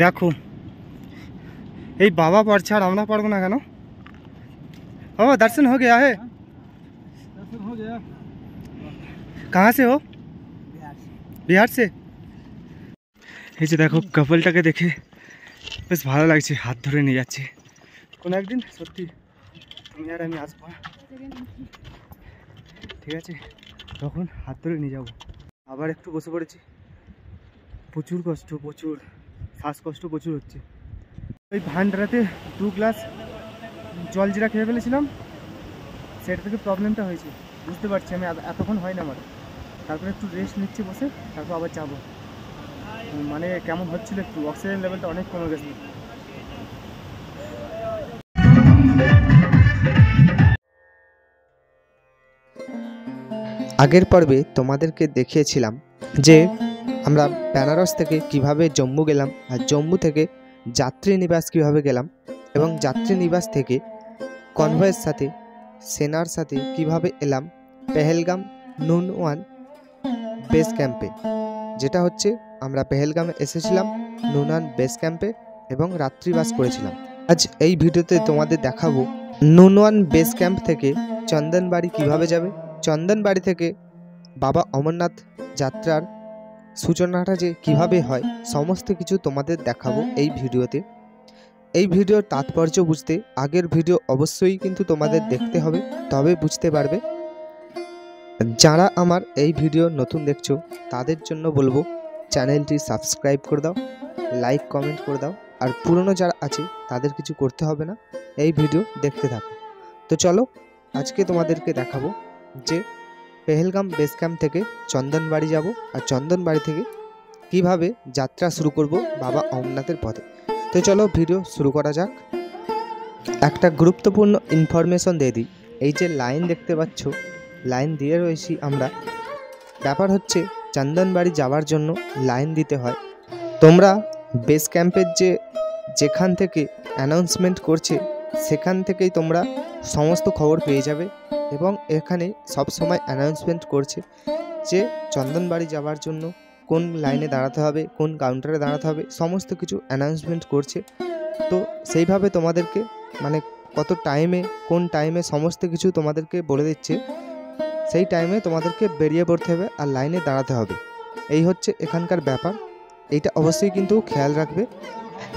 देखो ये बाबा पढ़ছে আর আমরা পড়ব না কেন? ओ दर्शन हो गया है? दर्शन हो गया। कहाँ से हो? बिहार से। এই যে দেখো কাপলটাকে দেখে বেশ ভালো লাগছে, হাত ধরে নিয়ে যাচ্ছে। কোন একদিন সত্যি তুমি আর আমি আসবো, ঠিক আছে? তখন হাত ধরে নিয়ে যাবো। আবার একটু বসে পড়েছি, প্রচুর কষ্ট, প্রচুর শ্বাসকষ্ট প্রচুর হচ্ছে। ওই ভান্ডারাতে 2 গ্লাস জল জিরা খেয়ে ফেলেছিলাম, সেটা থেকে প্রবলেমটা হয়েছে বুঝতে পারছি আমি। এতক্ষণ হয় না আমার, তারপরে একটু রেস্ট নিচ্ছি বসে, তারপর আবার যাবো। মানে কেমন হচ্ছিল, একটু অক্সিজেন লেভেলটা অনেক কমে গেছে। আগের পর্বে তোমাদেরকে দেখিয়েছিলাম যে আমরা বেনারস থেকে কিভাবে জম্মু গেলাম, আর জম্মু থেকে যাত্রী নিবাস কিভাবে গেলাম, এবং যাত্রী নিবাস থেকে কনভয়ের সাথে সেনার সাথে কিভাবে এলাম পেহেলগাম নুনওয়ান বেস ক্যাম্পে। যেটা হচ্ছে আমরা পেহেলগামে এসেছিলাম নুনওয়ান বেস ক্যাম্পে এবং রাত্রিবাস করেছিলাম। আজ এই ভিডিওতে তোমাদের দেখাবো নুনওয়ান বেস ক্যাম্প থেকে চন্দনবাড়ি কিভাবে যাবে, চন্দনবাড়ি থেকে বাবা অমরনাথ যাত্রার সূচনাটা যে কিভাবে হয় সমস্ত কিছু তোমাদের দেখাবো এই ভিডিওতে। এই ভিডিওর তাৎপর্য বুঝতে আগের ভিডিও অবশ্যই কিন্তু তোমাদের দেখতে হবে, তবে বুঝতে পারবে। যারা আমার এই ভিডিও নতুন দেখছো তাদের জন্য বলবো চ্যানেলটি সাবস্ক্রাইব করে দাও, লাইক কমেন্ট করে দাও, আর পুরনো যারা আছে তাদের কিছু করতে হবে না, এই ভিডিও দেখতে থাকো। তো চলো আজকে তোমাদেরকে দেখাবো যে পেহেলগাম বেস ক্যাম্প থেকে চন্দনবাড়ি যাব, আর চন্দনবাড়ি থেকে কিভাবে যাত্রা শুরু করব বাবা অমরনাথের পথে। তো চলো ভিডিও শুরু করা যাক। একটা গুরুত্বপূর্ণ ইনফরমেশন দিয়ে দিই, এই যে লাইন দেখতে পাচ্ছ, লাইন দিয়ে রয়েছি আমরা। ব্যাপার হচ্ছে চন্দনবাড়ি যাওয়ার জন্য লাইন দিতে হয়। তোমরা বেস ক্যাম্পের যেখান থেকে অ্যানাউন্সমেন্ট করছে সেখান থেকেই তোমরা সমস্ত খবর পেয়ে যাবে, এবং এখানে সব সময় অ্যানাউন্সমেন্ট করছে যে চন্দনবাড়ি যাওয়ার জন্য কোন লাইনে দাঁড়াতে হবে, কোন কাউন্টারে দাঁড়াতে হবে, সমস্ত কিছু অ্যানাউন্সমেন্ট করছে। তো সেইভাবে তোমাদেরকে মানে কত টাইমে কোন টাইমে সমস্ত কিছু তোমাদেরকে বলে দিচ্ছে, সেই টাইমে তোমাদেরকে বেরিয়ে পড়তে হবে আর লাইনে দাঁড়াতে হবে। এই হচ্ছে এখানকার ব্যাপার, এইটা অবশ্যই কিন্তু খেয়াল রাখবে,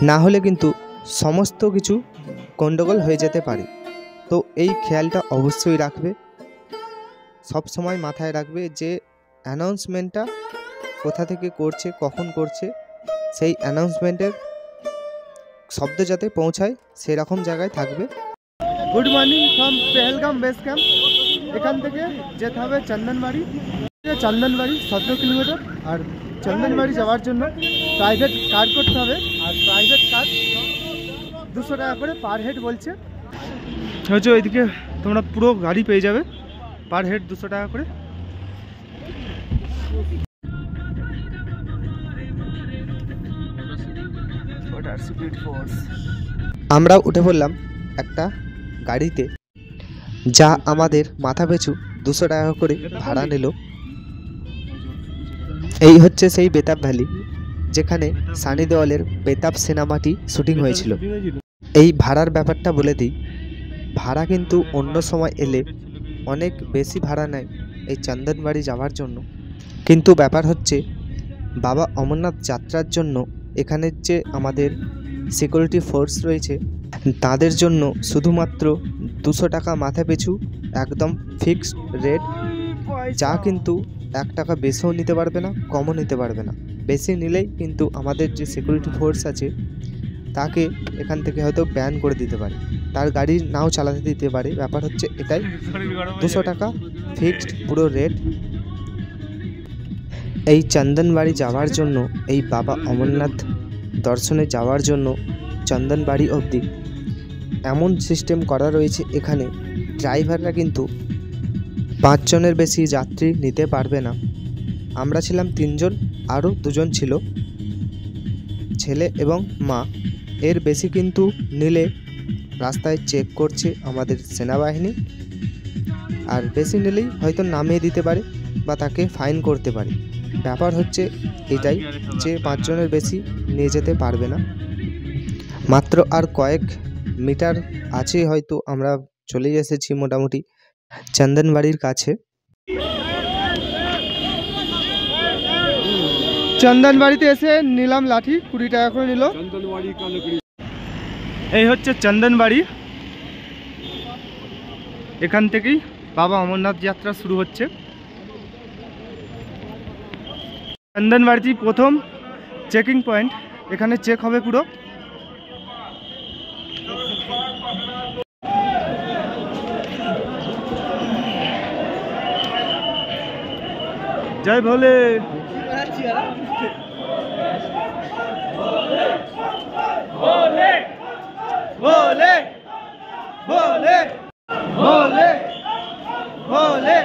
না হলে কিন্তু সমস্ত কিছু গন্ডগোল হয়ে যেতে পারে। তো এই খেয়ালটা অবশ্যই রাখবে, সব সময় মাথায় রাখবে যে অ্যানাউন্সমেন্টটা কোথা থেকে করছে, কখন করছে, সেই অ্যানাউন্সমেন্টের শব্দ যাতে পৌঁছায় সেরকম জায়গায় থাকবে। Good morning from Pahalgam base camp. এখান থেকে যেতে হবে চন্দনবাড়ি। চন্দনবাড়ি 17 কিলোমিটার, আর চন্দনবাড়ি যাওয়ার জন্য প্রাইভেট কার করতে হবে, আর প্রাইভেট কার 200 টাকা করে পার হেড বলছে। হচ্ছে ওইদিকে তোমরা পুরো গাড়ি পেয়ে যাবে, পার হেড 200 টাকা করে। আমরা উঠে পড়লাম একটা গাড়িতে, যা আমাদের মাথা পিছু 200 টাকা করে ভাড়া নিল। এই হচ্ছে সেই বেতাব ভ্যালি যেখানে সানি দেওয়ালের বেতাব সিনেমাটি শুটিং হয়েছিল। এই ভাড়ার ব্যাপারটা বলে দিই, ভাড়া কিন্তু অন্য সময় এলে অনেক বেশি ভাড়া নেয় এই চন্দনবাড়ি যাওয়ার জন্য, কিন্তু ব্যাপার হচ্ছে বাবা অমরনাথ যাত্রার জন্য এখানের যে আমাদের সিকিউরিটি ফোর্স রয়েছে তাদের জন্য শুধুমাত্র 200 টাকা মাথা পিছু একদম ফিক্সড রেট, যা কিন্তু 1 টাকা বেশিও নিতে পারবে না, কমও নিতে পারবে না। বেশি নিলেই কিন্তু আমাদের যে সিকিউরিটি ফোর্স আছে তাকে এখান থেকে হয়তো ব্যান করে দিতে পারে, তার গাড়ি নাও চালাতে দিতে পারে। ব্যাপার হচ্ছে এটাই, 200 টাকা ফিক্সড পুরো রেট। এই চন্দনবাড়ি যাওয়ার জন্য, এই বাবা অমরনাথ দর্শনে যাওয়ার জন্য চন্দনবাড়ি অবধি এমন সিস্টেম করা রয়েছে, এখানে ড্রাইভাররা কিন্তু 5 জনের বেশি যাত্রী নিতে পারবে না। আমরা ছিলাম 3 জন, আরও 2 জন ছিল ছেলে এবং মা। এর বেশি কিন্তু নিলে রাস্তায় চেক করছে আমাদের সেনাবাহিনী, আর বেশি নিলেই হয়তো নামিয়ে দিতে পারে বা তাকে ফাইন করতে পারে। ব্যাপার হচ্ছে এটাই যে 5 জনের বেশি নিয়ে যেতে পারবে না। মাত্র আর কয়েক মিটার আছে, হয়তো আমরা চলে এসেছি মোটামুটি চন্দনবাড়ির কাছে। চন্দনবাড়িতে এসে নিলাম লাঠি, 20 টাকা করে নিল। এই হচ্ছে চন্দনবাড়ি, এখান থেকেই বাবা অমরনাথ যাত্রা শুরু হচ্ছে। চন্দনবাড়িতে প্রথম চেকিং পয়েন্ট, এখানে চেক হবে পুরো। জয় ভোলে। ভোলে ভোলে ভোলে ভোলে ভোলে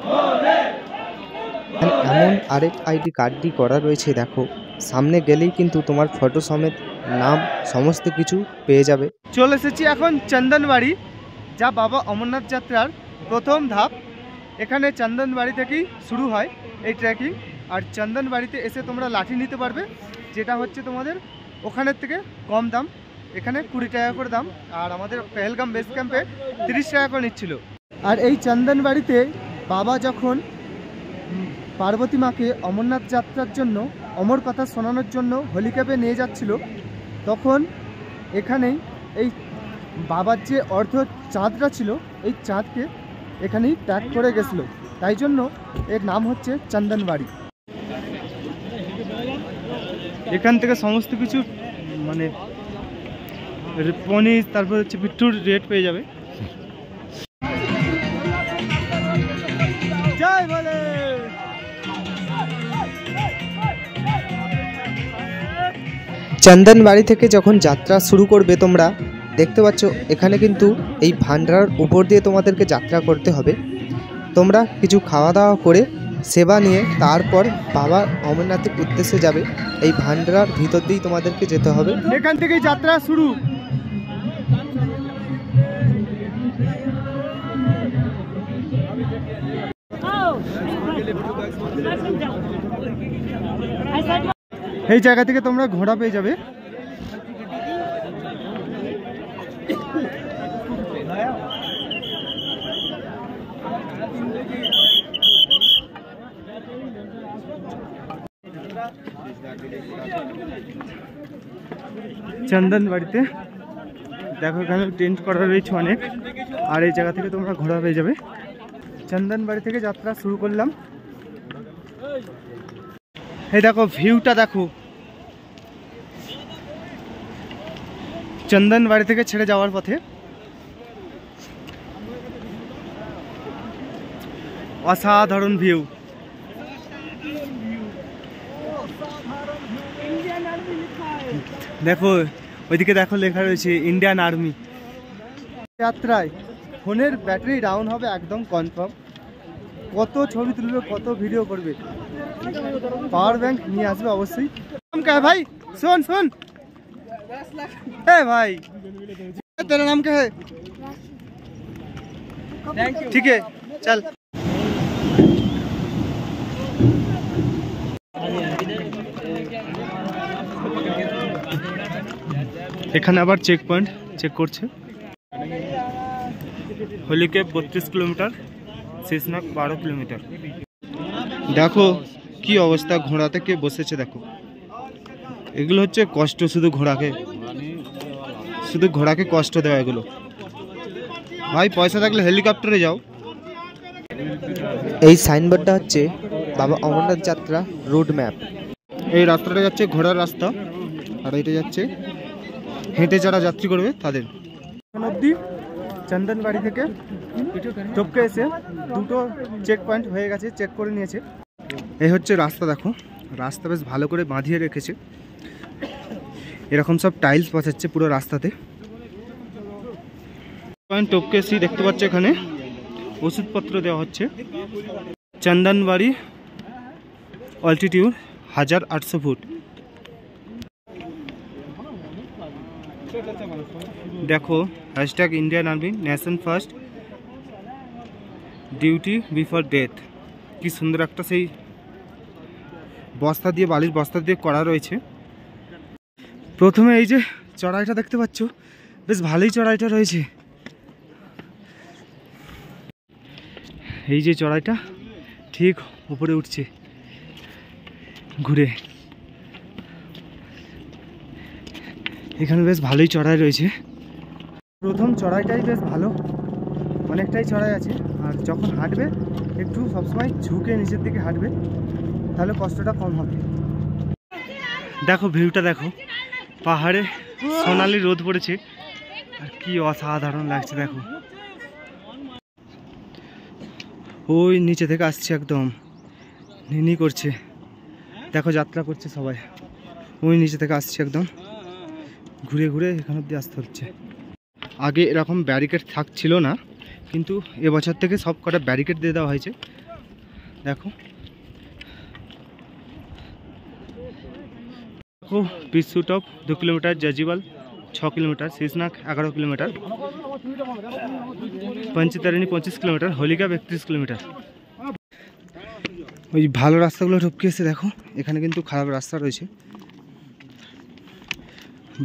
ভোলে। এমন আরেক আইডি কার্ডটি করা রয়েছে, দেখো সামনে গেলেই কিন্তু তোমার ফটো সমেত নাম সমস্ত কিছু পেয়ে যাবে। চলে এসেছি এখন চন্দনবাড়ি, যা বাবা অমরনাথ যাত্রার প্রথম ধাপ। এখানে চন্দনবাড়ি থেকেই শুরু হয় এই ট্রেকিং। আর চন্দনবাড়িতে এসে তোমরা লাঠি নিতে পারবে, যেটা হচ্ছে তোমাদের ওখানের থেকে কম দাম। এখানে 20 টাকা করে দাম, আর আমাদের পেহেলগাম বেস ক্যাম্পে 30 টাকা করে নিচ্ছিল। আর এই চন্দনবাড়িতে বাবা যখন পার্বতী মাকে অমরনাথ যাত্রার জন্য অমর কথা শোনানোর জন্য হেলিকপ্টারে নিয়ে যাচ্ছিল, তখন এখানেই এই বাবার যে অর্ধ চাঁদটা ছিল, এই চাঁদকে এখানেই ত্যাগ করে গেছিল, তাই জন্য এর নাম হচ্ছে চন্দনবাড়ি। এখান থেকে সমস্ত কিছু মানে পনির, তারপর হচ্ছে বিট্টুর রেট পেয়ে যাবে। জয় বলে। চন্দনবাড়ি থেকে যখন যাত্রা শুরু করবে তোমরা দেখতে পাচ্ছ এখানে কিন্তু এই ভান্ডারার উপর দিয়ে তোমাদেরকে যাত্রা করতে হবে। তোমরা কিছু খাওয়া দাওয়া করে সেবা নিয়ে তারপর বাবা অমরনাথের উদ্দেশ্যে যাবে। এই ভান্ডারার ভিতর দিয়েই তোমাদেরকে যেতে হবে। এখান থেকেই যাত্রা শুরু। এই জায়গা থেকে তোমরা ঘোড়া পেয়ে যাবে। চন্দনবাড়িতে দেখো এখানে টেন্ট করা রয়েছে অনেক, আর এই জায়গা থেকে তোমরা ঘোড়া পেয়ে যাবে। চন্দনবাড়ি থেকে যাত্রা শুরু করলাম। এই দেখো ভিউটা দেখো, চন্দনবাড়ি থেকে ছেড়ে যাওয়ার পথে অসাধারণ ভিউ। দেখো ওইদিকে দেখো লেখা রয়েছে ইন্ডিয়ান আর্মি। যাত্রায় ফোনের ব্যাটারি ডাউন হবে একদম কনফার্ম। কত ছবি তুলবে, কত ভিডিও করবে, পাওয়ার ব্যাংক নিয়ে আসবে অবশ্যই। ভাই শোন শোন, ভাই तेरा नाम क्या है? ठीक है चल। এখানে আবার চেক পয়েন্ট চেক করছে। হলিক্যাপ 32 কিলোমিটার, শেষনাগ 12 কিলোমিটার। দেখো কি অবস্থা, ঘোড়া থেকে বসেছে দেখো। এগুলো হচ্ছে কষ্ট, শুধু ঘোড়াকে কষ্ট দেওয়া এগুলো। ভাই পয়সা থাকলে হেলিকপ্টারে যাও। এই সাইনবোর্ডটা হচ্ছে বাবা অমরনাথ যাত্রা রোড ম্যাপ। এই রাস্তাটা যাচ্ছে ঘোড়ার রাস্তা, আর এটা যাচ্ছে হেঁটে যারা যাত্রী করবে তাদের। অবধি চন্দনবাড়ি থেকে টপকে এসে দুটো চেক পয়েন্ট হয়ে গেছে, চেক করে নিয়েছে। এই হচ্ছে রাস্তা, দেখো রাস্তা বেশ ভালো করে বাঁধিয়ে রেখেছে। এরকম সব টাইলস বসাচ্ছে পুরো রাস্তাতে। পয়েন্ট টপকে এসে দেখতে পাচ্ছ এখানে ওষুধপত্র দেওয়া হচ্ছে। চন্দনবাড়ি অল্টিটিউড 1800 ফুট। দেখো hashtag Indian army nation first, duty before death. কি সুন্দর একটা সেই বস্তা দিয়ে, বালির বস্তা দিয়ে করা রয়েছে। প্রথমে এই যে চড়াইটা দেখতে পাচ্ছ, বেশ ভালোই চড়াইটা রয়েছে। এই যে চড়াইটা ঠিক উপরে উঠছে ঘুরে, এখানে বেশ ভালোই চড়াই রয়েছে। প্রথম চড়াইটাই বেশ ভালো, অনেকটাই চড়াই আছে। আর যখন হাঁটবে একটু সবসময় ঝুঁকে নিচের দিকে হাঁটবে, তাহলে কষ্টটা কম হবে। দেখো ভিউটা দেখো, পাহাড়ে সোনালি রোদ পড়েছে আর কি অসাধারণ লাগছে। দেখো ওই নিচে থেকে আসছে, একদম নিনি করছে। দেখো যাত্রা করছে সবাই, ওই নিচে থেকে আসছে, একদম ঘুরে ঘুরে এখান অব্দি আসতে হচ্ছে। আগে এরকম ব্যারিকেড থাকছিল না, কিন্তু এবছর থেকে সব কটা ব্যারিকেড দিয়ে দেওয়া হয়েছে। দেখো দেখো Pissu top 2 kilometre, Zojibal 6 kilometre, Sheshnag 11 kilometre, Panchtarni 25 kilometre, होलिका 31 किलोमीटर। ওই ভালো রাস্তাগুলো ঢুকে এসে দেখো, এখানে কিন্তু খারাপ রাস্তা রয়েছে।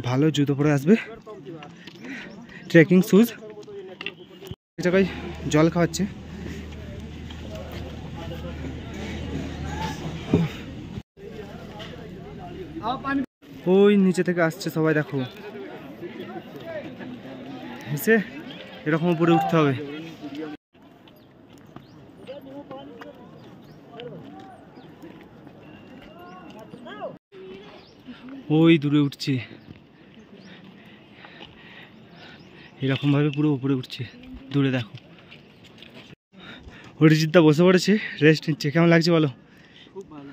ভালো জুতো পরে আসবে, ট্রেকিং শুজ। এই জায়গায় জল খাওয়াচ্ছে। ওই নিচে থেকে আসছে সবাই, দেখো এসে এরকম উপরে উঠতে হবে। ওই দূরে উঠছি, এরকম ভাবে পুরো উপরে উঠছে দূরে। দেখো অরিজিৎদা বসে পড়েছে, রেস্ট নিচ্ছে। কেমন লাগছে বলো? খুব ভালো।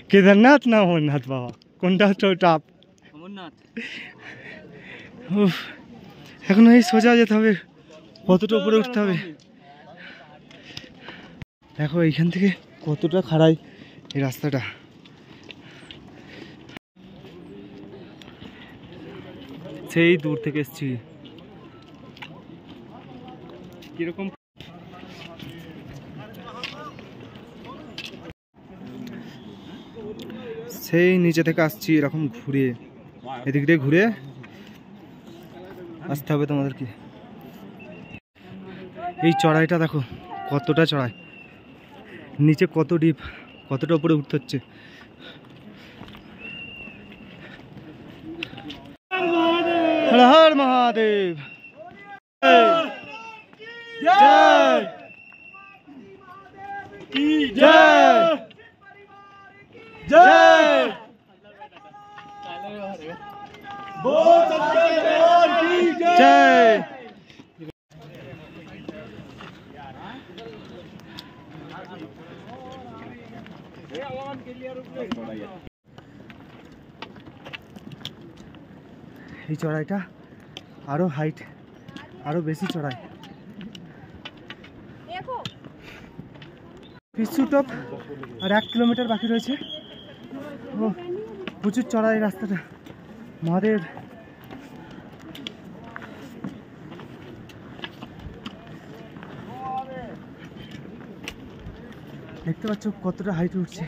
কেদারনাথ না অমরনাথ বাবা, কোনটা হচ্ছে টপ? অমরনাথ। এখন এই সোজা যেতে হবে, কতটা উপরে উঠতে হবে দেখো। এইখান থেকে কতটা খাড়াই এই রাস্তাটা। সেই দূর থেকে এসছি, কিরকম সেই নিচে থেকে আসছি, এরকম ঘুরে এদিক দিয়ে ঘুরে আসতে হবে তোমাদেরকে। এই চড়াইটা দেখো কতটা চড়াই, নিচে কত ডিপ, কতটা উপরে উঠতে হচ্ছে। হর হর মহাদেব, জয় জয় জয়, জয়। এই চড়াইটা আরো হাইট, আরো বেশি চড়াই। পিছু টপ আর 1 কিলোমিটার বাকি রয়েছে। ও প্রচুর চড়াই রাস্তাটা, মহাদেব। দেখতে পাচ্ছ কতটা হাইট উঠছে।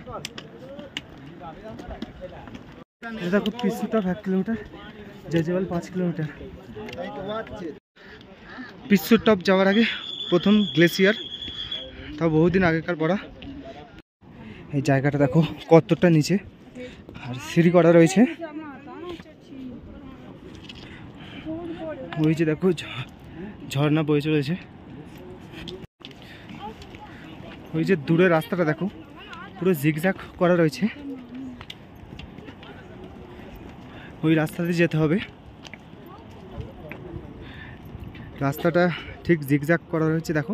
এটা খুব পিছু টপ 1 কিলোমিটার, জাজিবাল 5 কিলোমিটার। পিছু টপ যাওয়ার আগে প্রথম গ্লেসিয়ার, তাও বহুদিন আগেকার পড়া। এই জায়গাটা দেখো কতটা নিচে, আর সিঁড়ি করা রয়েছে। ওই যে দেখো ঝর্ণা বয়ে চলেছে। ওই যে দূরের রাস্তাটা দেখো পুরো জিগজ্যাগ করা রয়েছে, ওই রাস্তাতে যেতে হবে। রাস্তাটা ঠিক জিগজ্যাগ করা রয়েছে, দেখো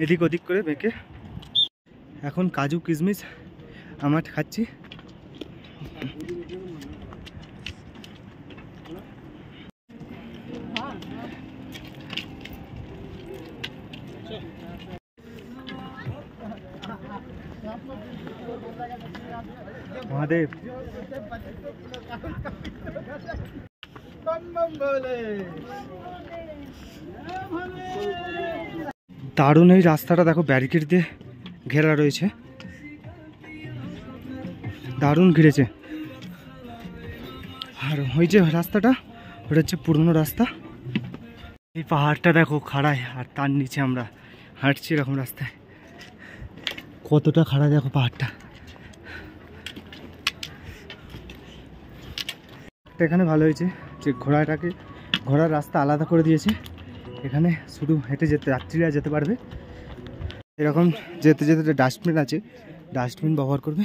এদিক ওদিক করে বেঁকে। এখন কাজু কিশমিশ আমার খাচ্ছি। মহাদেব, দারুণ এই রাস্তাটা দেখো, ব্যারিকেড দিয়ে ঘেরা রয়েছে। দারুণ ঘিরেছে। আর ওই যে রাস্তাটা, ওটা হচ্ছে পুরনো রাস্তা। এই পাহাড়টা দেখো খাড়ায়, আর তার নিচে আমরা হাঁটছি এরকম রাস্তায়। কতটা খাড়া দেখো পাহাড়টা। এখানে ভালো হয়েছে যে ঘোড়ার রাস্তা আলাদা করে দিয়েছে। এখানে শুধু হেঁটে যাত্রীরা যেতে পারবে। এরকম যেতে যেতে ডাস্টবিন আছে, ডাস্টবিন ব্যবহার করবে।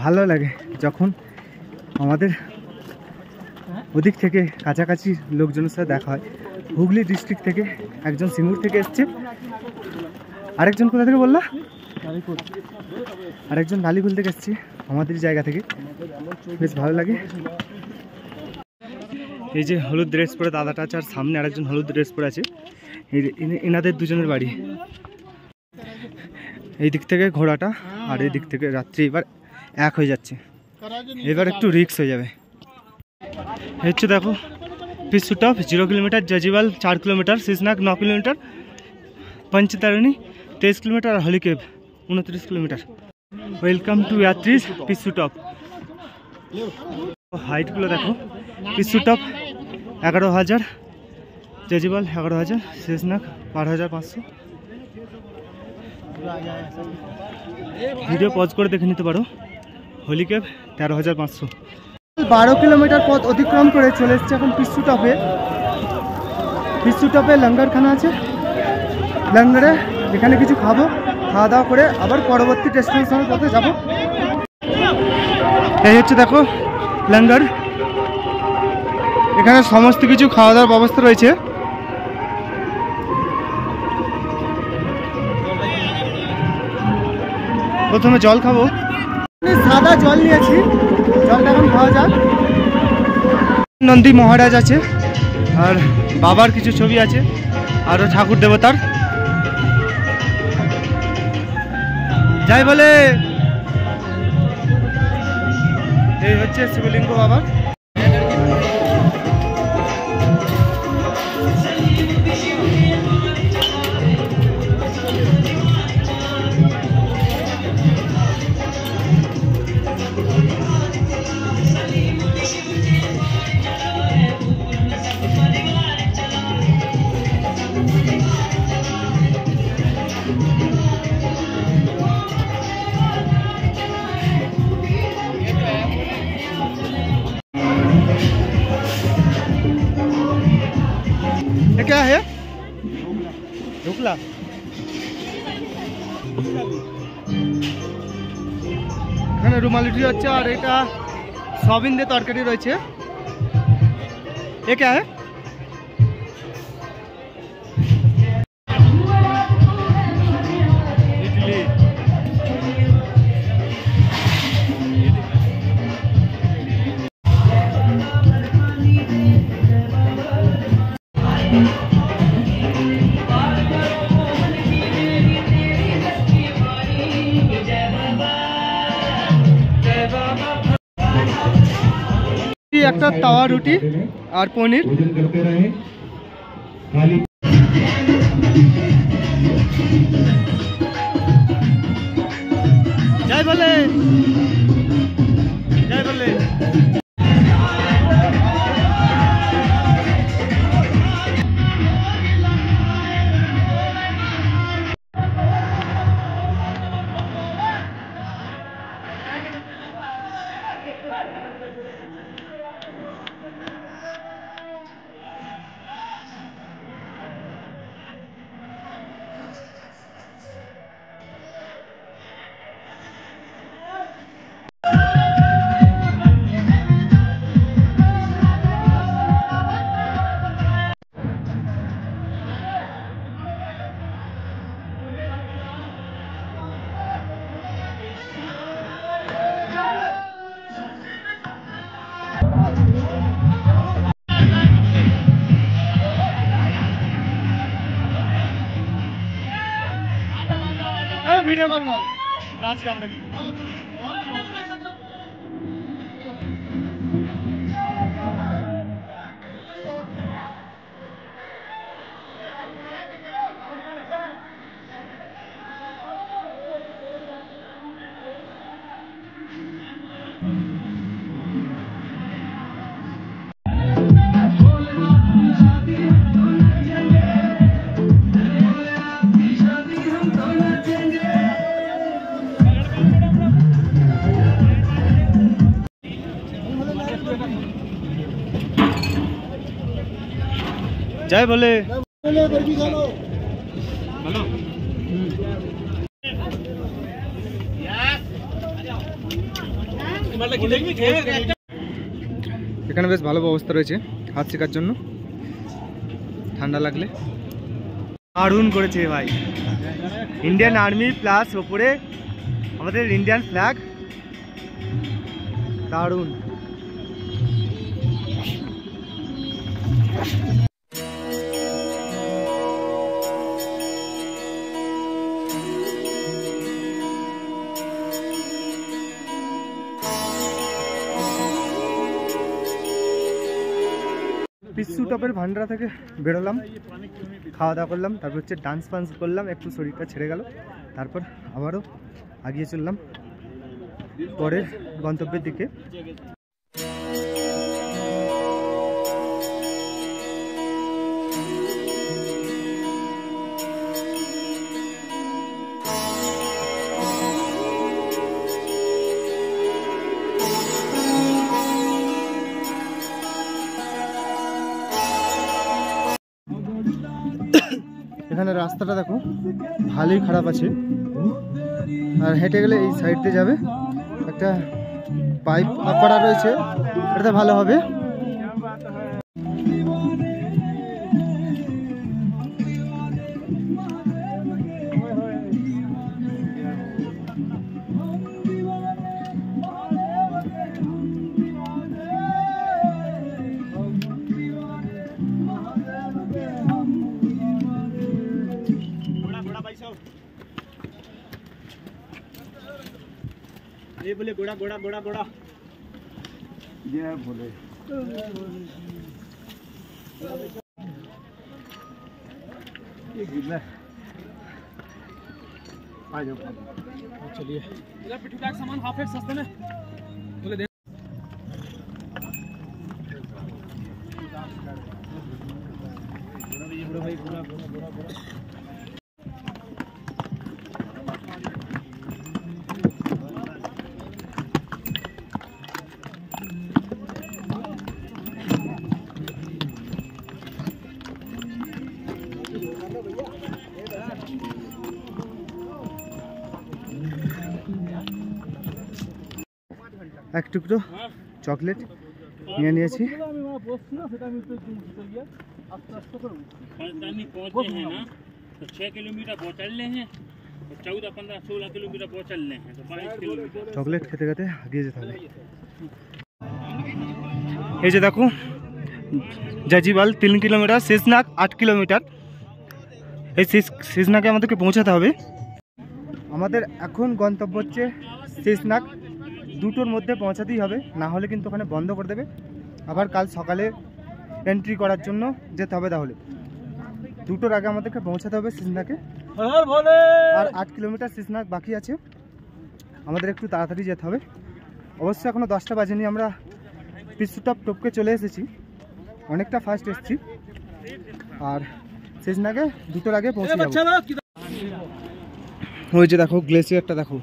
ভালো লাগে যখন আমাদের ওদিক থেকে কাছাকাছি লোকজনের সাথে দেখা হয়। হুগলি ডিস্ট্রিক্ট থেকে একজন সিঙ্গুর থেকে এসছে, আরেকজন কোথা থেকে বললা? আরেকজন নালিগুল থেকে এসছে, আমাদের জায়গা থেকে। বেশ ভালো লাগে। এই যে হলুদ ড্রেস পরে দাদাটা আছে, আর সামনে আরেকজন হলুদ ড্রেস পরে আছে। এনাদের দুজনের বাড়ি। এই দিক থেকে ঘোড়াটা আর এই দিক থেকে রাত্রি এবার এক হয়ে যাচ্ছে। এবার একটু রিস্ক হয়ে যাবে। হচ্ছে দেখো Pissu top 0 kilometre, Zojibal 4 kilometre, Sheshnag 9 kilometre, Panchtarni 23 kilometre और हलीकेब 29 किलोमीटर। वेलकम टू यात्रीज पिछू टप। हाइटगुलो देखो, Pissu top 11,000, Zojibal 11,000, Sheshnag 12,500। Video pause করে দেখে নিতে পারো। হলিকেব 13,500। 12 কিলোমিটার পথ অতিক্রম করে চলে এসেছে এখন পিছু টপে। পিছু টপে লঙ্গরখানা আছে। লঙ্গরে এখানে কিছু খাবো, খাওয়া দাওয়া করে আবার পরবর্তী ডেস্টিনেশনের পথে যাব। এই হচ্ছে দেখো লঙ্গর। এখানে সমস্ত কিছু খাওয়া দাওয়ার ব্যবস্থা রয়েছে। প্রথমে জল খাবো, সাদা জল নিয়েছি, জলটা এখন খাওয়া যাক। নন্দী মহারাজ আছে, আর বাবার কিছু ছবি আছে, আরও ঠাকুর দেবতার। যাই বলে এই হচ্ছে শিবলিঙ্গ বাবার। क्या है? ढोकला। এখানে রুমালি রুটি হচ্ছে, আর এটা সয়াবিন দিয়ে তরকারি রয়েছে। এ क्या है? ইডলি। একটা তাওয়া রুটি আর পনির। জয় বলে, জয় বলে। ভিডিও করবো নাচ গান দেখি। জয় বলে। এখানে বেশ ভালো ব্যবস্থা রয়েছে হাত শেখার জন্য, ঠান্ডা লাগলে। দারুণ করেছে ভাই, ইন্ডিয়ান আর্মি প্লাস ওপরে আমাদের ইন্ডিয়ান ফ্ল্যাগ, দারুণ। পিসু টপের ভান্ডারা থেকে বেরোলাম, খাওয়া দাওয়া করলাম, তারপর হচ্ছে ডান্স ফান্স করলাম, একটু শরীরটা ছেড়ে গেল, তারপর আবারও এগিয়ে চললাম পরের গন্তব্যের দিকে। এখানে রাস্তাটা দেখো ভালোই খারাপ আছে, আর হেঁটে গেলে এই সাইড দিয়ে যাবে, একটা পাইপ করা রয়েছে, এটা ভালো হবে। ये बोले गोड़ा गोड़ा गोड़ा गोड़ा ये बोले ये गिरना आ जाओ। चलिए पिट्ठू का सामान हाफ रेट सस्ते में बोले दे। गोड़ा भाई गोड़ा गोड़ा गोड़ा गोड़ा এক টুকরো চকলেট নিয়ে নিয়েছি। पहुँचे हैं ना तो 6 किलोमीटर पहुँचलने हैं, 14, 15, 16 किलोमीटर पहुँचलने हैं तो 22 किलोमीटर। চকলেট খেতে খেতে এগিয়ে যেতে হবে। এই যে দেখো জাজিবাল 3 কিলোমিটার, শেষনাগ 8 কিলোমিটার। এই শেষনাগে আমাদেরকে পৌঁছাতে হবে। আমাদের এখন গন্তব্য হচ্ছে শেষনাগ, দুটোর মধ্যে পৌঁছাতেই হবে, না হলে কিন্তু ওখানে বন্ধ করে দেবে। আবার কাল সকালে এন্ট্রি করার জন্য যেতে হবে, তাহলে দুটোর আগে আমাদেরকে পৌঁছাতে হবে শেষনাগে। আর 8 কিলোমিটার শেষনাগ বাকি আছে, আমাদের একটু তাড়াতাড়ি যেতে হবে। অবশ্য এখনও 10টা বাজেনি, আমরা পিসু টপ টপকে চলে এসেছি, অনেকটা ফাস্ট এসেছি। আর শেষনাগে দুটোর আগে পৌঁছে যাবো। ওই যে দেখো গ্লেসিয়ারটা দেখো,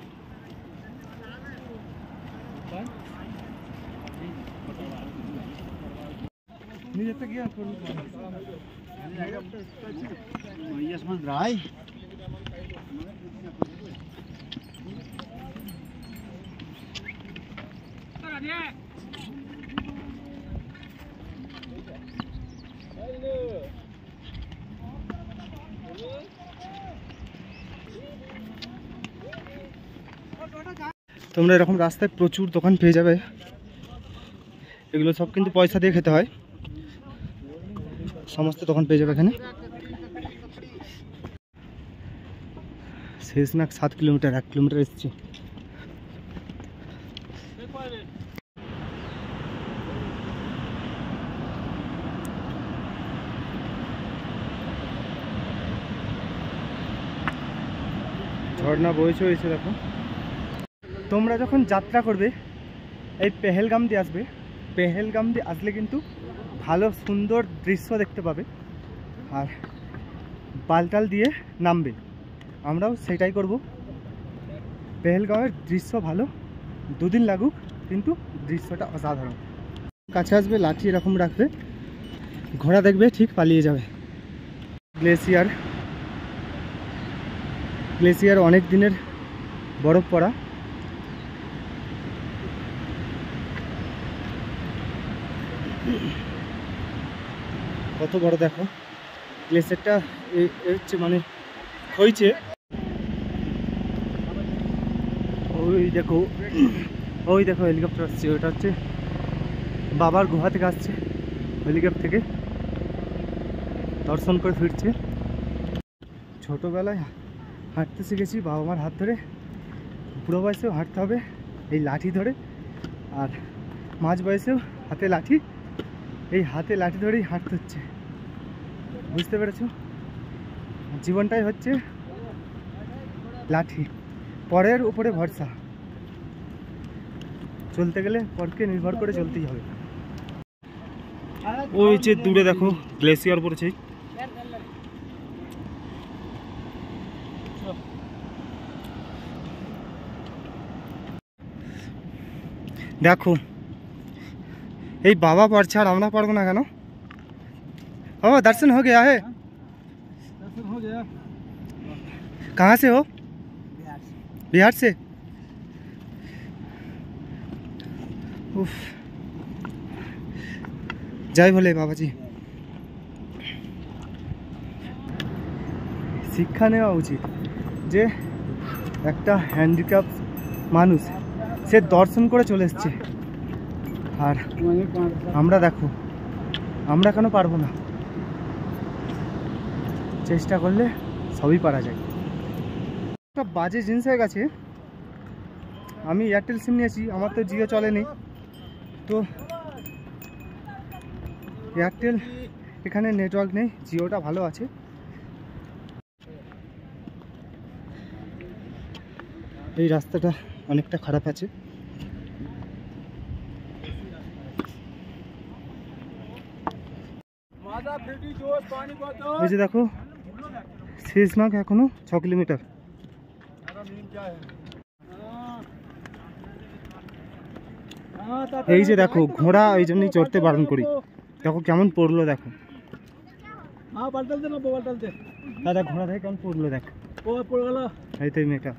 তোমরা এরকম রাস্তায় প্রচুর দোকান পেয়ে যাবে, এগুলো সব কিন্তু পয়সা দিয়ে খেতে হয়। সমস্ত দোকান পেয়ে যাবে এখানে। শেষনাগ 7 কিলোমিটার, 1 কিলোমিটার এসেছি। ঝর্ণা বইছে হয়েছে দেখো। তোমরা যখন যাত্রা করবে এই পেহেলগাম দিয়ে আসবে, পেহেলগাম দিয়ে আসলে কিন্তু ভালো সুন্দর দৃশ্য দেখতে পাবে, আর বালটাল দিয়ে নামবে। আমরাও সেটাই করব। পেহেলগামের দৃশ্য ভালো, 2 দিন লাগুক কিন্তু দৃশ্যটা অসাধারণ। কাছে আসবে, লাঠি এরকম রাখবে, ঘোড়া দেখবে ঠিক পালিয়ে যাবে। গ্লেসিয়ার, গ্লেসিয়ার অনেক দিনের বরফ পড়া। কত বড় দেখো গ্লেসিয়ারটা, হচ্ছে মানে হয়েছে। ওই দেখো হেলিকপ্টার আসছে, ওটা হচ্ছে বাবার গুহা থেকে আসছে, হেলিকপ্টার থেকে দর্শন করে ফিরছে। ছোটোবেলায় হাঁটতে শিখেছি বাবা মার হাত ধরে, বুড়ো বয়সেও হাঁটতে হবে এই লাঠি ধরে, আর মাঝ বয়সেও হাতে লাঠি, এই হাতে লাঠি ধরেই হাঁটতে হচ্ছে। বুঝতে পেরেছ? জীবনটাই হচ্ছে লাঠি, পরের উপরে ভরসা। চলতে গেলে পরকে নির্ভর করে চলতেই হবে। ওই যে দূরে দেখো গ্লেসিয়ার পড়েছে। দেখো এই बाबा পারছে আর আমরা পারবো না কেন? ও दर्शन हो गया है? दर्शन हो गया। कहाँ से हो? बिहार से। उफ, जय भोले बाबा जी। শিক্ষা নেওয়া উচিত যে একটা হ্যান্ডিক্যাপ মানুষ সে দর্শন করে চলে এসছে, আর আমরা দেখো আমরা কেন পারবো না? চেষ্টা করলে সবই পারা যায়। একটা বাজে জিনিস হয়ে গেছে, আমি এয়ারটেল সিম নিয়েছি, আমার তো জিও চলেনি, তো এয়ারটেল এখানে নেটওয়ার্ক নেই, জিওটা ভালো আছে। এই রাস্তাটা অনেকটা খারাপ আছে। এই যে দেখো শেষনাগ এখনো 6 কিলোমিটার। এই যে দেখো ঘোড়া, এই জন্যই চড়তে বারণ করি। দেখো কেমন পড়লো, দেখো দাদা ঘোড়া দেখে কেমন পড়লো, দেখ এই তো মেয়েটা।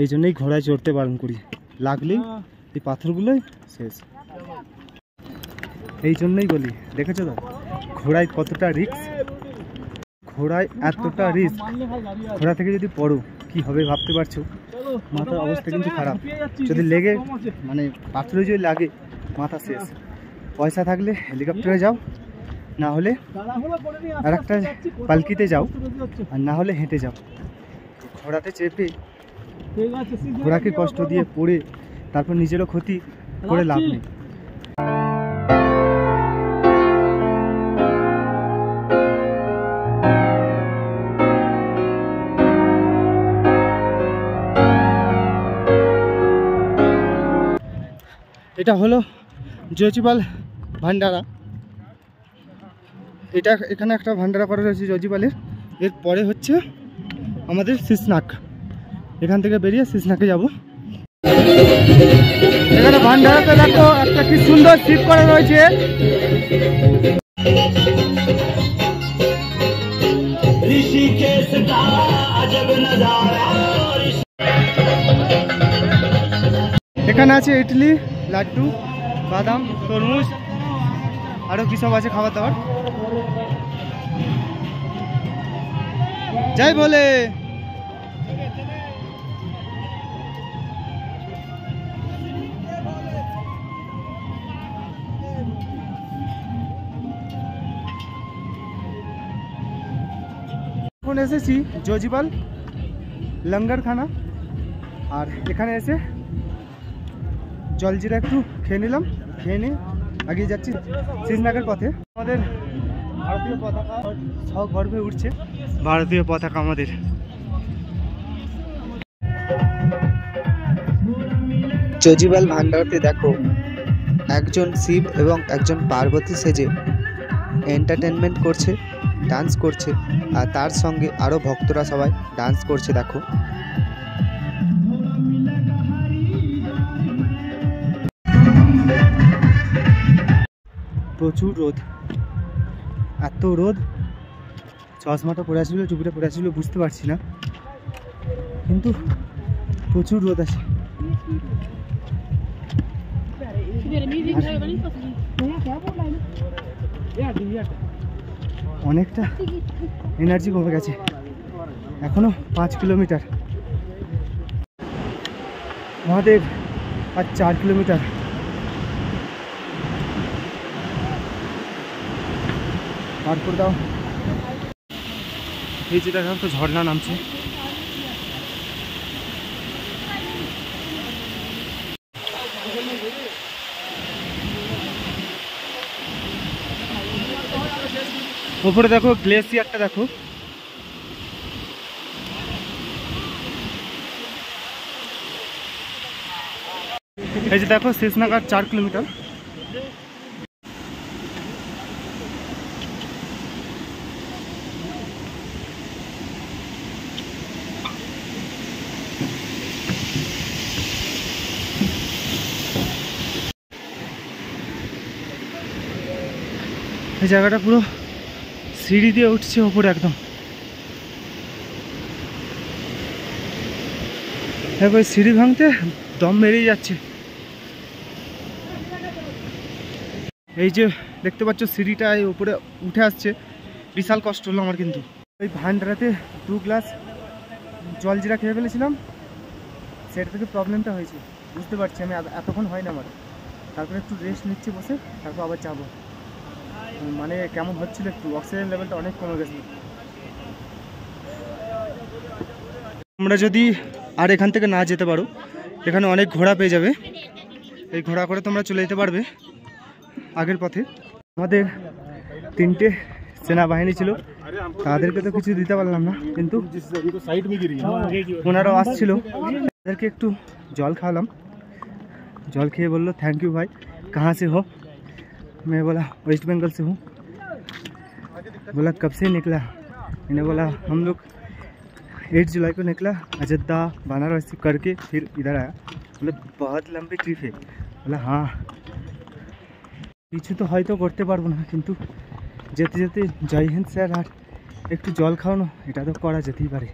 এই জন্যই ঘোড়ায় চড়তে বারণ করি, লাগলেই এই পাথরগুলোই শেষ। এই জন্যই বলি, দেখেছো তো ঘোড়ায় কতটা রিস্ক, ঘোড়ায় এতটা রিস্ক। ঘোড়া থেকে যদি পড়ো কি হবে ভাবতে পারছো? মাথার অবস্থা কিন্তু খারাপ, যদি লেগে মানে পাথরে যদি লাগে মাথা শেষ। পয়সা থাকলে হেলিকপ্টারে যাও, না হলে আর একটা পালকিতে যাও, আর না হলে হেঁটে যাও। ঘোড়াতে চেপে ঘোড়াকে কষ্ট দিয়ে পড়ে তারপর নিজেরও ক্ষতি করে লাভ নেই। এটা হলো জজিপাল ভান্ডারা। এটা এখানে একটা ভান্ডারা করা রয়েছে জজিপালের। এরপরে হচ্ছে আমাদের শীষনাগ, এখান থেকে বেরিয়ে শীষনাগে যাব। এখানে ভান্ডারাতে দেখো একটা কি সুন্দর শিব করা রয়েছে। এখানে আছে ইডলি, লাড্ডু, বাদাম, তরমুজ, আরো কি সব আছে খাবার দাবার। জয় বলে। এখন এসেছি জজিপাল লঙ্গরখানা, আর এখানে এসে জলজিরা একটু খেয়ে নিলাম, খেয়ে নিয়ে এগিয়ে যাচ্ছি শীষনাগের পথে। আমাদের ভারতীয় পতাকা সগর্বে উঠছে, ভারতীয় পতাকা আমাদের। জজিপাল ভান্ডারতে দেখো একজন শিব এবং একজন পার্বতী সেজে এন্টারটেনমেন্ট করছে, ডান্স করছে, আর তার সঙ্গে আরও ভক্তরা সবাই ডান্স করছে। দেখো প্রচুর রোদ, এত রোদ। চশমাটা পরে আসছিল, টুপিটা পরে আসছিল, বুঝতে পারছি না, কিন্তু প্রচুর রোদ আছে। অনেকটা এনার্জি কমে গেছে, এখনো 5 কিলোমিটার মহাদেব, আর 4 কিলোমিটার। পার করে দাও। এই যে দেখো তো ঝর্ণা নামছে। ওপরে দেখো গ্লেসিয়ারটা দেখো। এই যে দেখো শেষনাগার 4 কিলোমিটার। এই জায়গাটা পুরো সিঁড়ি দিয়ে উঠছে ওপরে একদম। এবার সিঁড়ি ভাঙতে দম বেরিয়ে যাচ্ছে। এই যে দেখতে পাচ্ছ সিঁড়িটা উপরে উঠে আসছে, বিশাল কষ্ট হলো আমার। কিন্তু ওই ভান্ডারাতে 2 গ্লাস জল জিরা খেয়ে ফেলেছিলাম, সেটা থেকে প্রবলেমটা হয়েছে, বুঝতে পারছি আমি। এতক্ষণ হয় না আমার, তারপরে একটু রেস্ট নিচ্ছি বসে, তারপর আবার যাবো। মানে কেমন হচ্ছিল, একটু অক্সিজেন লেভেলটা অনেক কমে গেছে। তোমরা যদি আর এখান থেকে না যেতে পারো, এখানে অনেক ঘোড়া পেয়ে যাবে, এই ঘোড়া করে তোমরা চলে যেতে পারবে আগের পথে। আমাদের 3টে সেনাবাহিনী ছিল, তাদেরকে তো কিছু দিতে পারলাম না, কিন্তু ওনারাও আসছিল, তাদেরকে একটু জল খাওয়ালাম। जल खे बोल लो थैंक यू भाई, कहाँ से हो? मैं बोला वेस्ट बंगाल से हूँ। बोला कब से निकला? मैंने बोला हम लोग 8 जुलाई को निकला, अयोध्या बनारस करके फिर इधर आया। बोला बहुत लंबी ट्रिप है। बोला हाँ, কিছু তো হয়তো করতে পারবো না, কিন্তু যেতে যেতে জয় হিন্দ স্যার আর একটু জল খাওয়ানো, এটা তো করা যেতেই পারে।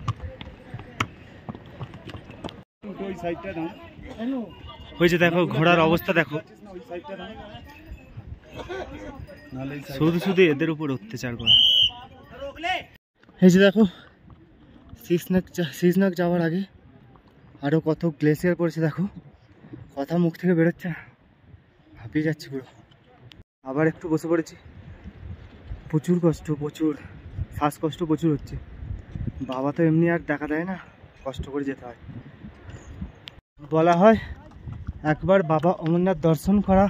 ওই যে দেখো ঘোড়ার অবস্থা দেখো, শুধু শুধু এদের উপর অত্যাচার করা। এই যে দেখো শীষনাগ যাওয়ার আগে আরও কত গ্লেসিয়ার পড়েছে দেখো, কথা মুখ থেকে বেরোচ্ছে না, হাঁপিয়ে যাচ্ছে পুরো। আবার একটু বসে পড়েছি, প্রচুর কষ্ট, প্রচুর শ্বাসকষ্ট প্রচুর হচ্ছে। বাবা তো এমনি আর দেখা দেয় না, কষ্ট করে যেতে হয়। বলা হয় একবার বাবা অমরনাথ দর্শন করা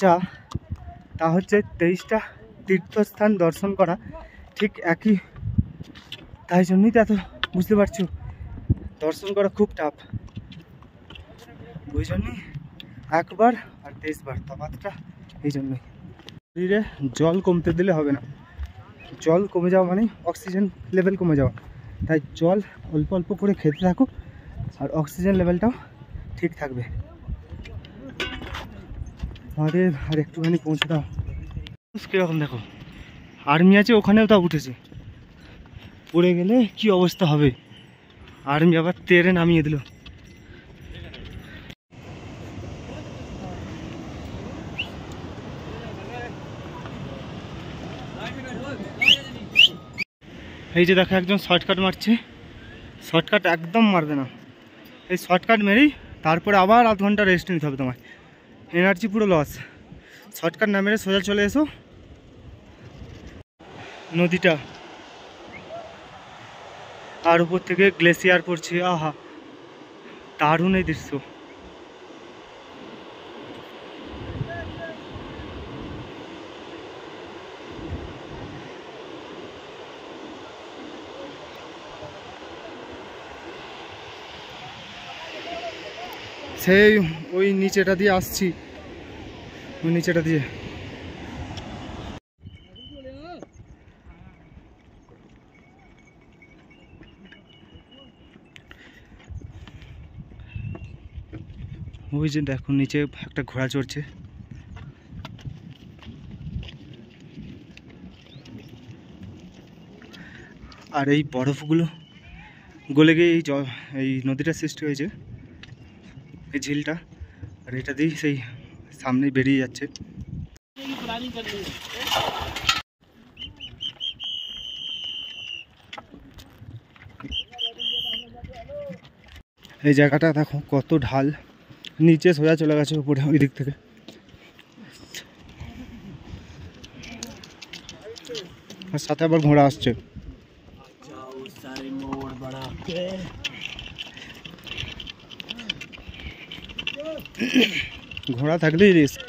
যা, তা হচ্ছে 23টা তীর্থস্থান দর্শন করা ঠিক একই। তাই জন্যই তো এত, বুঝতে পারছো, দর্শন করা খুব টাফ। ওই জন্যই একবার আর 23 বার তফাৎটা এই জন্যই। শরীরে জল কমতে দিলে হবে না, জল কমে যাওয়া মানে অক্সিজেন লেভেল কমে যাওয়া। তাই জল অল্প অল্প করে খেতে থাকো, আর অক্সিজেন লেভেলটাও ঠিক থাকবে। আমাদের আর একটুখানি পৌঁছে দাও। কীরকম দেখো, আর্মি আছে ওখানেও তা উঠেছে, পড়ে গেলে কি অবস্থা হবে। আর্মি আবার তেরে নামিয়ে দিল। এই যে দেখো একজন শর্টকাট মারছে, শর্টকাট একদম মারবে না। এই শর্টকাট মেরেই তারপরে আবার আধ ঘন্টা রেস্ট নিতে হবে তোমার, এনার্জি পুরো লস। শর্টকাট না মেরে সোজা চলে এসো। নদীটা আর উপর থেকে গ্লেসিয়ার পড়ছে, আহা দারুণ এই দৃশ্য। সেই ওই নিচেটা দিয়ে আসছি, ওই নিচেটা দিয়ে। ওই যে দেখো নিচে একটা ঘোড়া চড়ছে। আর এই বরফগুলো গলে গিয়ে এই নদীটা সৃষ্টি হয়েছে, এই ঝিলটা, আর এটা দিয়েই সেই সামনে বেরিয়ে যাচ্ছে। এই জায়গাটা দেখো কত ঢাল, নিচে সোজা চলে গেছে উপরে ওই দিক থেকে। আর সাথে আবার ঘোড়া আসছে। ঘোড়া থাকলেই রিস্ক।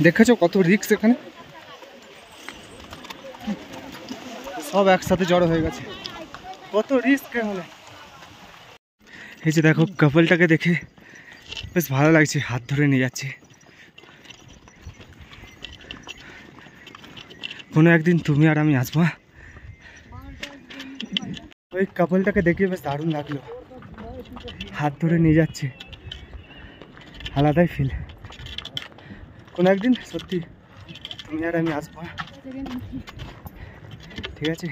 দেখেছো কত রিস্ক এখানে, সব একসাথে জড়ো হয়ে গেছে, কত রিস্ক হলো। এই যে দেখো কাপলটাকে দেখে বেশ ভালো লাগছে, হাত ধরে নিয়ে যাচ্ছে। কোনো একদিন তুমি আর আমি আসবো। ওই কাপলটাকে দেখে বেশ দারুণ লাগলো, হাত ধরে নিয়ে যাচ্ছে, আলাদাই ফিল। কোনো একদিন সত্যি তুমি আর আমি আসবো, ঠিক আছে?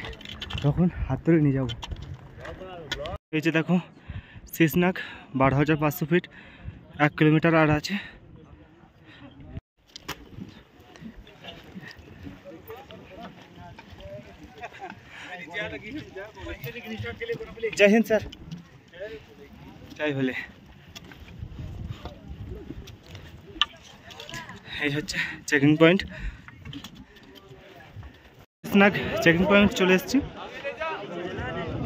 তখন হাত ধরে নিয়ে যাবো। এই যে দেখো শেষনাগ 12,500 ফিট, 1 কিলোমিটার আর আছে। জয় হিন্দ স্যার, জয় হলে। এই হচ্ছে checking point, Sheshnag checking point চলে এসেছি।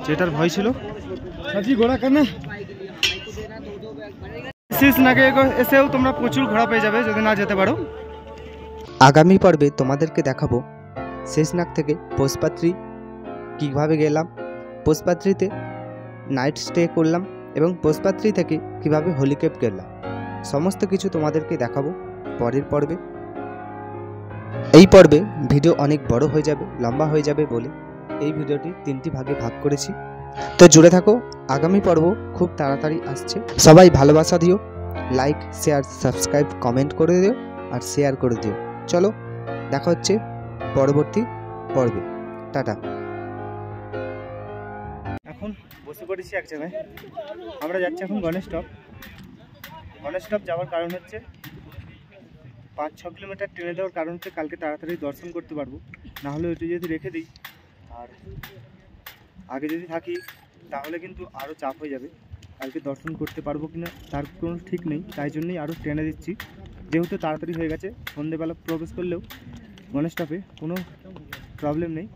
যেটার ভয় ছিল ঘোড়া কেন, শেষনাগে এসেও তোমরা প্রচুর ঘোড়া পেয়ে যাবে যদি না যেতে পারো। আগামী পর্বে তোমাদেরকে দেখাবো শেষনাগ থেকে পোষপাত্রী কীভাবে গেলাম, পোষপাত্রীতে নাইট স্টে করলাম এবং পোষপাত্রী থেকে কিভাবে হলিক্যাপ গেলাম, সমস্ত কিছু তোমাদেরকে দেখাবো পরের পর্বে। এই পর্বে ভিডিও অনেক বড় হয়ে যাবে, লম্বা হয়ে যাবে বলে এই ভিডিওটি 3টি ভাগে ভাগ করেছি। তো জুড়ে থাকো, আগামী পর্ব খুব তাড়াতাড়ি আসছে। সবাই ভালোবাসা দিও, লাইক শেয়ার সাবস্ক্রাইব কমেন্ট করে দিও আর শেয়ার করে দিও। চলো দেখা হচ্ছে পরবর্তী পর্বে, টাটা। এখন বসে পড়েছি এক জায়গায়, আমরা যাচ্ছি এখন গণেশ টপ। গণেশ টপ যাওয়ার কারণ হচ্ছে 5-6 কিলোমিটার ট্রেনে দেওয়ার কারণ হচ্ছে কালকে তাড়াতাড়ি দর্শন করতে পারবো, না হলে ওইটা যদি রেখে দিই আর আগে যদি থাকি তাহলে কিন্তু আরও চাপ হয়ে যাবে, কালকে দর্শন করতে পারবো কিনা তার কোনো ঠিক নেই। তাই জন্যই আরও ট্রেনে দিচ্ছি, যেহেতু তাড়াতাড়ি হয়ে গেছে। সন্ধেবেলা প্রবেশ করলেও গণেশ টপে কোনো প্রবলেম নেই।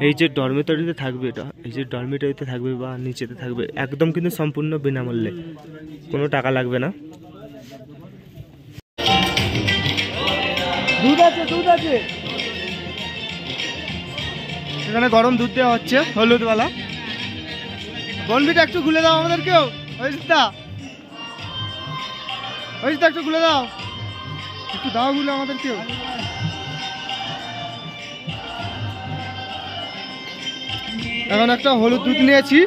এই যে ডরমেটরিতে থাকবে, এটা এই যে ডরমেটরিতে থাকবে বা নিচেতে থাকবে, একদম কিন্তু সম্পূর্ণ বিনামূল্যে, কোনো টাকা লাগবে না। দুধ আছে, দুধ আছে, এখানে গরম দুধ দেওয়া হচ্ছে হলুদওয়ালা। বনবিটা একটু খুলে দাও আমাদেরকেও, অজিতদা একটু খুলে দাও, একটু দাও গুলো আমাদেরকেও। এখন একটা হলুদ দুধ নিয়েছি।